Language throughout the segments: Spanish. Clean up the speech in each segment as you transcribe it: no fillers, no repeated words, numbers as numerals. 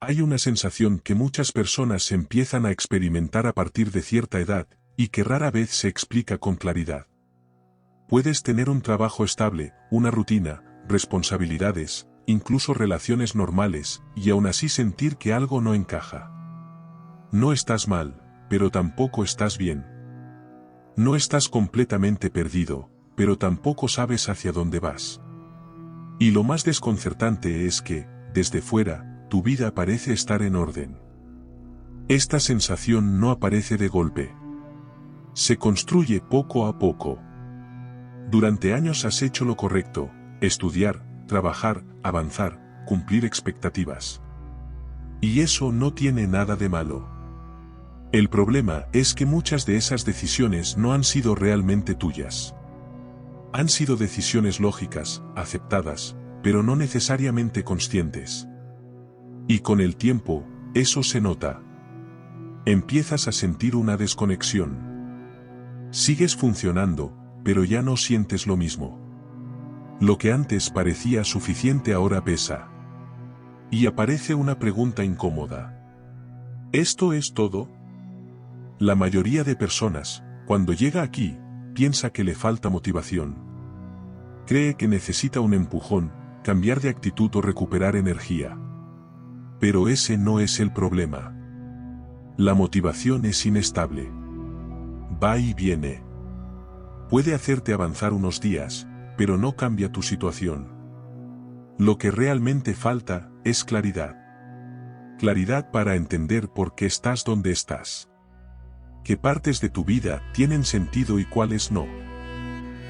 Hay una sensación que muchas personas empiezan a experimentar a partir de cierta edad, y que rara vez se explica con claridad. Puedes tener un trabajo estable, una rutina, responsabilidades, incluso relaciones normales, y aún así sentir que algo no encaja. No estás mal, pero tampoco estás bien. No estás completamente perdido, pero tampoco sabes hacia dónde vas. Y lo más desconcertante es que, desde fuera, tu vida parece estar en orden. Esta sensación no aparece de golpe. Se construye poco a poco. Durante años has hecho lo correcto: estudiar, trabajar, avanzar, cumplir expectativas. Y eso no tiene nada de malo. El problema es que muchas de esas decisiones no han sido realmente tuyas. Han sido decisiones lógicas, aceptadas, pero no necesariamente conscientes. Y con el tiempo, eso se nota. Empiezas a sentir una desconexión. Sigues funcionando, pero ya no sientes lo mismo. Lo que antes parecía suficiente ahora pesa. Y aparece una pregunta incómoda. ¿Esto es todo? La mayoría de personas, cuando llega aquí, piensa que le falta motivación. Cree que necesita un empujón, cambiar de actitud o recuperar energía. Pero ese no es el problema. La motivación es inestable. Va y viene. Puede hacerte avanzar unos días, pero no cambia tu situación. Lo que realmente falta es claridad. Claridad para entender por qué estás donde estás. ¿Qué partes de tu vida tienen sentido y cuáles no?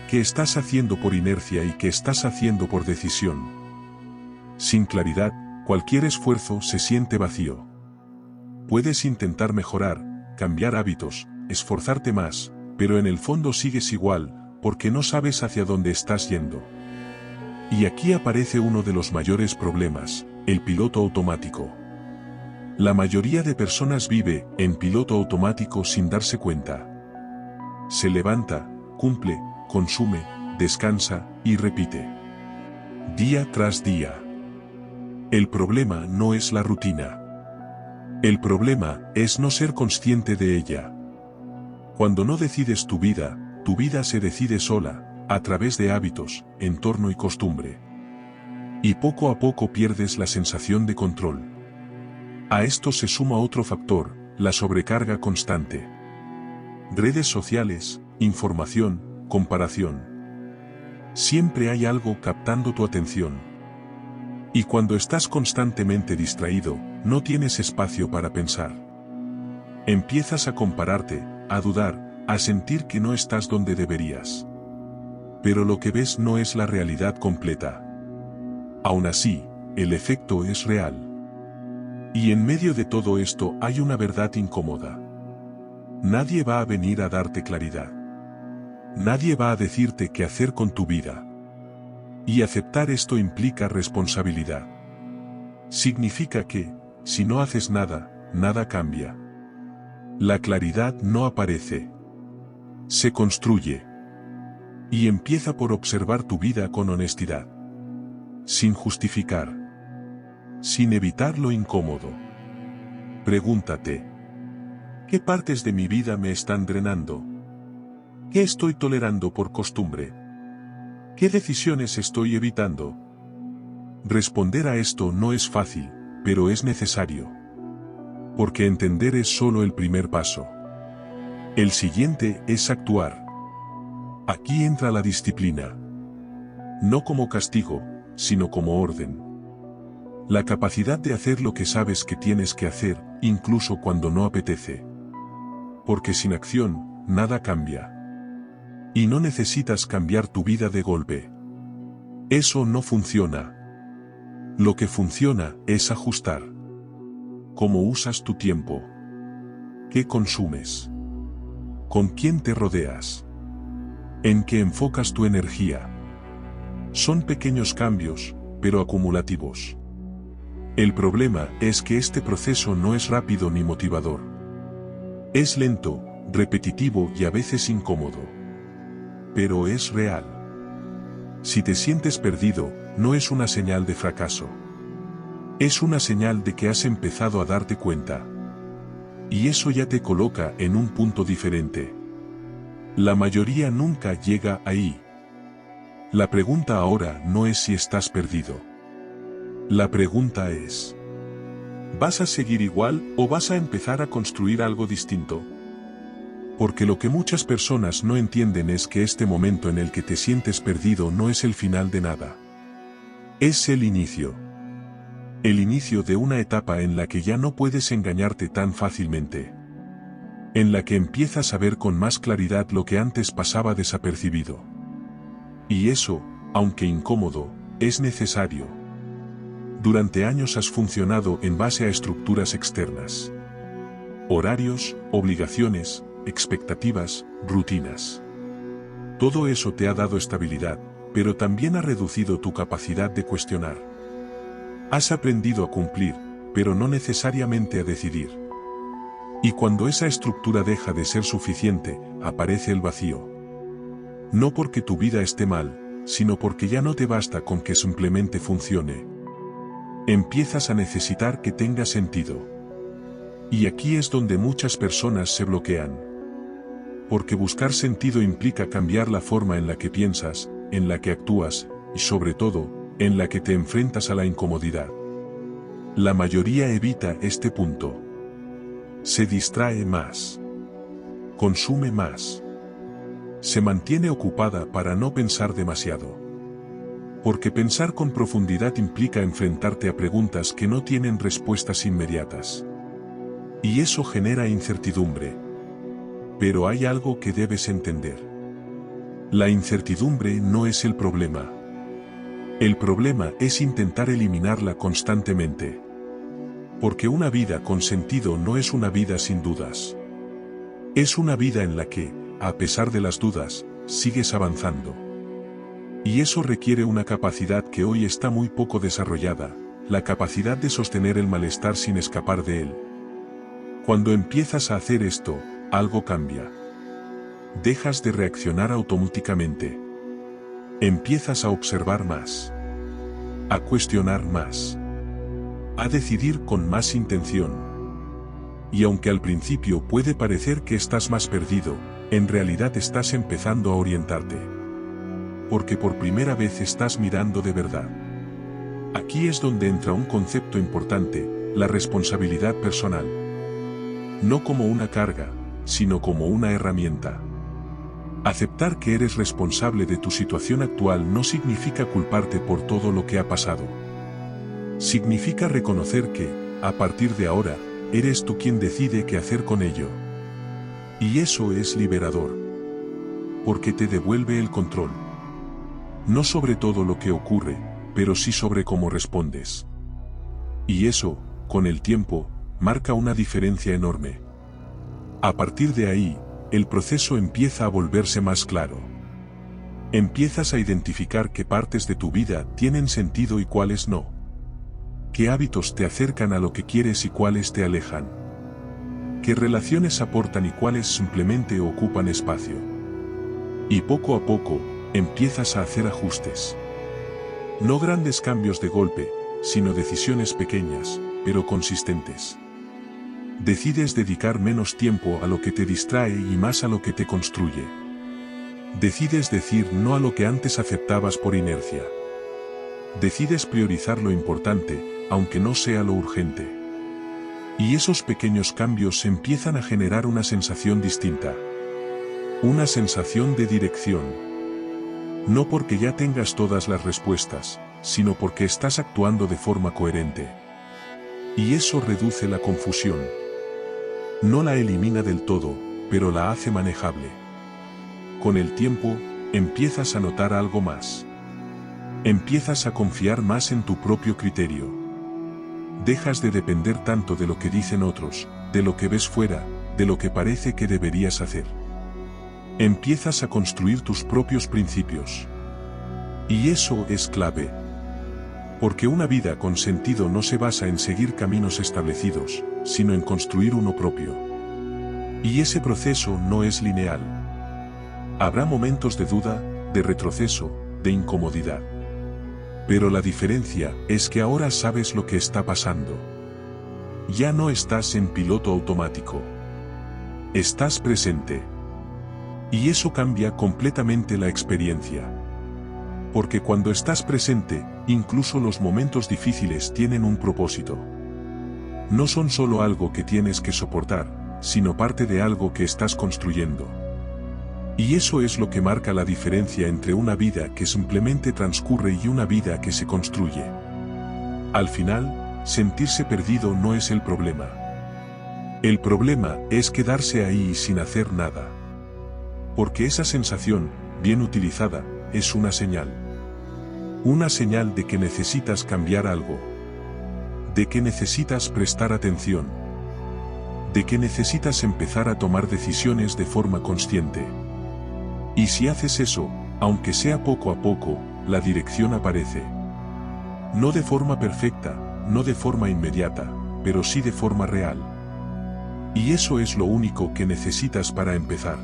¿Qué estás haciendo por inercia y qué estás haciendo por decisión? Sin claridad, cualquier esfuerzo se siente vacío. Puedes intentar mejorar, cambiar hábitos, esforzarte más, pero en el fondo sigues igual, porque no sabes hacia dónde estás yendo. Y aquí aparece uno de los mayores problemas: el piloto automático. La mayoría de personas vive en piloto automático sin darse cuenta. Se levanta, cumple, consume, descansa y repite. Día tras día. El problema no es la rutina. El problema es no ser consciente de ella. Cuando no decides tu vida se decide sola, a través de hábitos, entorno y costumbre. Y poco a poco pierdes la sensación de control. A esto se suma otro factor: la sobrecarga constante. Redes sociales, información, comparación. Siempre hay algo captando tu atención. Y cuando estás constantemente distraído, no tienes espacio para pensar. Empiezas a compararte, a dudar, a sentir que no estás donde deberías. Pero lo que ves no es la realidad completa. Aún así, el efecto es real. Y en medio de todo esto hay una verdad incómoda. Nadie va a venir a darte claridad. Nadie va a decirte qué hacer con tu vida. Y aceptar esto implica responsabilidad. Significa que, si no haces nada, nada cambia. La claridad no aparece. Se construye. Y empieza por observar tu vida con honestidad. Sin justificar. Sin evitar lo incómodo. Pregúntate: ¿qué partes de mi vida me están drenando? ¿Qué estoy tolerando por costumbre? ¿Qué decisiones estoy evitando? Responder a esto no es fácil, pero es necesario. Porque entender es solo el primer paso. El siguiente es actuar. Aquí entra la disciplina. No como castigo, sino como orden. La capacidad de hacer lo que sabes que tienes que hacer, incluso cuando no apetece. Porque sin acción, nada cambia. Y no necesitas cambiar tu vida de golpe. Eso no funciona. Lo que funciona es ajustar. ¿Cómo usas tu tiempo? ¿Qué consumes? ¿Con quién te rodeas? ¿En qué enfocas tu energía? Son pequeños cambios, pero acumulativos. El problema es que este proceso no es rápido ni motivador. Es lento, repetitivo y a veces incómodo. Pero es real. Si te sientes perdido, no es una señal de fracaso. Es una señal de que has empezado a darte cuenta. Y eso ya te coloca en un punto diferente. La mayoría nunca llega ahí. La pregunta ahora no es si estás perdido. La pregunta es: ¿vas a seguir igual o vas a empezar a construir algo distinto? Porque lo que muchas personas no entienden es que este momento en el que te sientes perdido no es el final de nada. Es el inicio. El inicio de una etapa en la que ya no puedes engañarte tan fácilmente. En la que empiezas a ver con más claridad lo que antes pasaba desapercibido. Y eso, aunque incómodo, es necesario. Durante años has funcionado en base a estructuras externas. Horarios, obligaciones, expectativas, rutinas. Todo eso te ha dado estabilidad, pero también ha reducido tu capacidad de cuestionar. Has aprendido a cumplir, pero no necesariamente a decidir. Y cuando esa estructura deja de ser suficiente, aparece el vacío. No porque tu vida esté mal, sino porque ya no te basta con que simplemente funcione. Empiezas a necesitar que tenga sentido. Y aquí es donde muchas personas se bloquean. Porque buscar sentido implica cambiar la forma en la que piensas, en la que actúas, y sobre todo, en la que te enfrentas a la incomodidad. La mayoría evita este punto. Se distrae más. Consume más. Se mantiene ocupada para no pensar demasiado. Porque pensar con profundidad implica enfrentarte a preguntas que no tienen respuestas inmediatas. Y eso genera incertidumbre. Pero hay algo que debes entender. La incertidumbre no es el problema. El problema es intentar eliminarla constantemente. Porque una vida con sentido no es una vida sin dudas. Es una vida en la que, a pesar de las dudas, sigues avanzando. Y eso requiere una capacidad que hoy está muy poco desarrollada, la capacidad de sostener el malestar sin escapar de él. Cuando empiezas a hacer esto, algo cambia. Dejas de reaccionar automáticamente. Empiezas a observar más. A cuestionar más. A decidir con más intención. Y aunque al principio puede parecer que estás más perdido, en realidad estás empezando a orientarte. Porque por primera vez estás mirando de verdad. Aquí es donde entra un concepto importante, la responsabilidad personal. No como una carga, sino como una herramienta. Aceptar que eres responsable de tu situación actual no significa culparte por todo lo que ha pasado. Significa reconocer que, a partir de ahora, eres tú quien decide qué hacer con ello. Y eso es liberador. Porque te devuelve el control. No sobre todo lo que ocurre, pero sí sobre cómo respondes. Y eso, con el tiempo, marca una diferencia enorme. A partir de ahí, el proceso empieza a volverse más claro. Empiezas a identificar qué partes de tu vida tienen sentido y cuáles no. Qué hábitos te acercan a lo que quieres y cuáles te alejan. Qué relaciones aportan y cuáles simplemente ocupan espacio. Y poco a poco, empiezas a hacer ajustes. No grandes cambios de golpe, sino decisiones pequeñas, pero consistentes. Decides dedicar menos tiempo a lo que te distrae y más a lo que te construye. Decides decir no a lo que antes aceptabas por inercia. Decides priorizar lo importante, aunque no sea lo urgente. Y esos pequeños cambios empiezan a generar una sensación distinta. Una sensación de dirección. No porque ya tengas todas las respuestas, sino porque estás actuando de forma coherente. Y eso reduce la confusión. No la elimina del todo, pero la hace manejable. Con el tiempo, empiezas a notar algo más. Empiezas a confiar más en tu propio criterio. Dejas de depender tanto de lo que dicen otros, de lo que ves fuera, de lo que parece que deberías hacer. Empiezas a construir tus propios principios. Y eso es clave. Porque una vida con sentido no se basa en seguir caminos establecidos, sino en construir uno propio. Y ese proceso no es lineal. Habrá momentos de duda, de retroceso, de incomodidad. Pero la diferencia es que ahora sabes lo que está pasando. Ya no estás en piloto automático. Estás presente. Y eso cambia completamente la experiencia. Porque cuando estás presente, incluso los momentos difíciles tienen un propósito. No son solo algo que tienes que soportar, sino parte de algo que estás construyendo. Y eso es lo que marca la diferencia entre una vida que simplemente transcurre y una vida que se construye. Al final, sentirse perdido no es el problema. El problema es quedarse ahí sin hacer nada. Porque esa sensación, bien utilizada, es una señal. Una señal de que necesitas cambiar algo. De que necesitas prestar atención. De que necesitas empezar a tomar decisiones de forma consciente. Y si haces eso, aunque sea poco a poco, la dirección aparece. No de forma perfecta, no de forma inmediata, pero sí de forma real. Y eso es lo único que necesitas para empezar.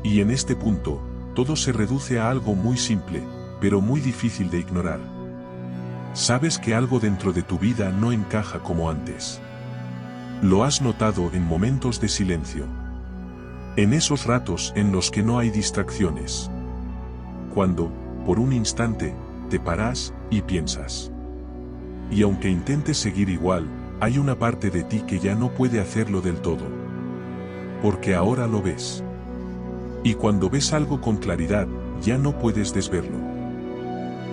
Y en este punto, todo se reduce a algo muy simple, pero muy difícil de ignorar. Sabes que algo dentro de tu vida no encaja como antes. Lo has notado en momentos de silencio. En esos ratos en los que no hay distracciones. Cuando, por un instante, te paras y piensas. Y aunque intentes seguir igual, hay una parte de ti que ya no puede hacerlo del todo. Porque ahora lo ves. Y cuando ves algo con claridad, ya no puedes desverlo.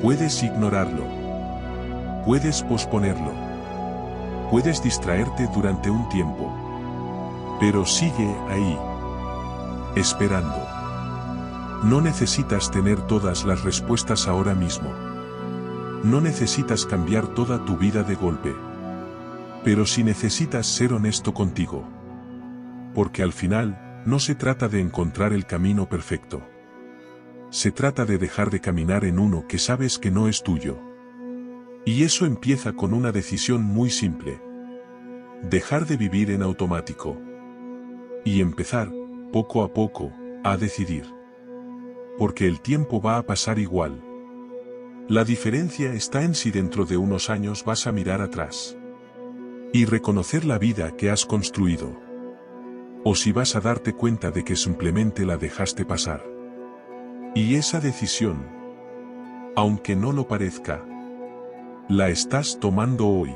Puedes ignorarlo. Puedes posponerlo. Puedes distraerte durante un tiempo. Pero sigue ahí. Esperando. No necesitas tener todas las respuestas ahora mismo. No necesitas cambiar toda tu vida de golpe. Pero sí necesitas ser honesto contigo. Porque al final, no se trata de encontrar el camino perfecto. Se trata de dejar de caminar en uno que sabes que no es tuyo. Y eso empieza con una decisión muy simple. Dejar de vivir en automático. Y empezar, poco a poco, a decidir. Porque el tiempo va a pasar igual. La diferencia está en si dentro de unos años vas a mirar atrás. Y reconocer la vida que has construido. O si vas a darte cuenta de que simplemente la dejaste pasar. Y esa decisión, aunque no lo parezca, la estás tomando hoy.